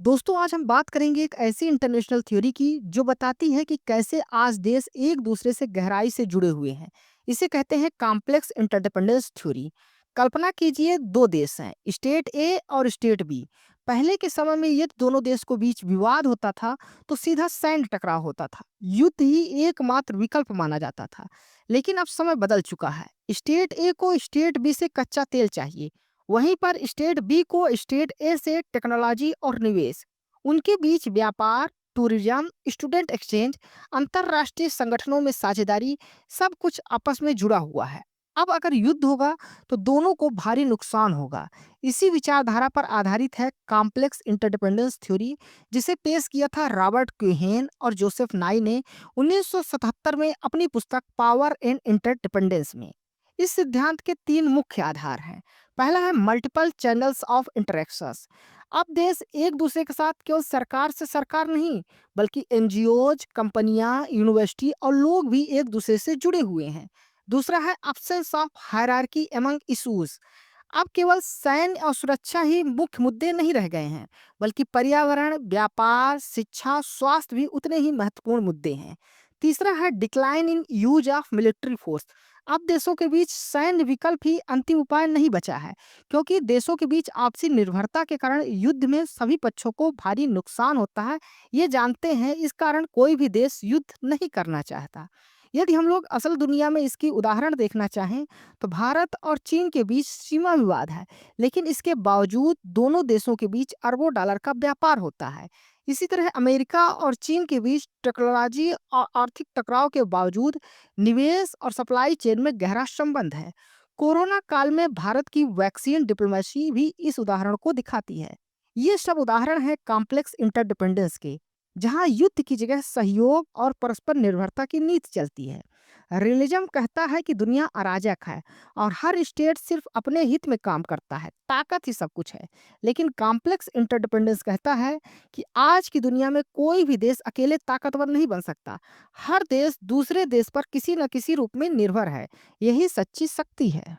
दोस्तों आज हम बात करेंगे एक ऐसी इंटरनेशनल थ्योरी की जो बताती है कि कैसे आज देश एक दूसरे से गहराई से जुड़े हुए हैं। इसे कहते हैं कॉम्प्लेक्स इंटरडिपेंडेंस थ्योरी। कल्पना कीजिए दो देश हैं, स्टेट ए और स्टेट बी। पहले के समय में ये दोनों देश को बीच विवाद होता था तो सीधा सैन्य टकराव होता था, युद्ध ही एकमात्र विकल्प माना जाता था। लेकिन अब समय बदल चुका है। स्टेट ए को स्टेट बी से कच्चा तेल चाहिए, वहीं पर स्टेट बी को स्टेट ए से टेक्नोलॉजी और निवेश। उनके बीच व्यापार, टूरिज्म, स्टूडेंट एक्सचेंज, अंतरराष्ट्रीय संगठनों में साझेदारी, सब कुछ आपस में जुड़ा हुआ है। अब अगर युद्ध होगा तो दोनों को भारी नुकसान होगा। इसी विचारधारा पर आधारित है कॉम्प्लेक्स इंटरडिपेंडेंस थ्योरी, जिसे पेश किया था रॉबर्ट क्यूहेन और जोसेफ नाई ने 1977 में अपनी पुस्तक पावर एंड इंटरडिपेंडेंस में। इस सिद्धांत के तीन मुख्य आधार हैं। पहला है मल्टीपल चैनल्स ऑफ इंटरेक्शंस। अब देश एक दूसरे के साथ केवल सरकार से सरकार नहीं, बल्कि एनजीओज, कंपनियां, यूनिवर्सिटी और लोग भी एक दूसरे से जुड़े हुए हैं। दूसरा है absence of hierarchy among issues. अब केवल सैन्य और सुरक्षा ही मुख्य मुद्दे नहीं रह गए हैं, बल्कि पर्यावरण, व्यापार, शिक्षा, स्वास्थ्य भी उतने ही महत्वपूर्ण मुद्दे हैं। तीसरा है decline in use of military force. अब देशों के बीच सैन्य विकल्प ही अंतिम उपाय नहीं बचा है, क्योंकि देशों के बीच आपसी निर्भरता के कारण युद्ध में सभी पक्षों को भारी नुकसान होता है। ये जानते हैं, इस कारण कोई भी देश युद्ध नहीं करना चाहता। यदि हम लोग असल दुनिया में इसकी उदाहरण देखना चाहें तो भारत और चीन के बीच सीमा विवाद है, लेकिन इसके बावजूद दोनों देशों के बीच अरबों डॉलर का व्यापार होता है। इसी तरह अमेरिका और चीन के बीच टेक्नोलॉजी और आर्थिक टकराव के बावजूद निवेश और सप्लाई चेन में गहरा संबंध है। कोरोना काल में भारत की वैक्सीन डिप्लोमेसी भी इस उदाहरण को दिखाती है। ये सब उदाहरण है कॉम्प्लेक्स इंटरडिपेंडेंस के, जहां युद्ध की जगह सहयोग और परस्पर निर्भरता की नीति चलती है। रियलिज्म कहता है कि दुनिया अराजक है और हर स्टेट सिर्फ अपने हित में काम करता है, ताकत ही सब कुछ है। लेकिन कॉम्प्लेक्स इंटरडिपेंडेंस कहता है कि आज की दुनिया में कोई भी देश अकेले ताकतवर नहीं बन सकता। हर देश दूसरे देश पर किसी न किसी रूप में निर्भर है। यही सच्ची शक्ति है।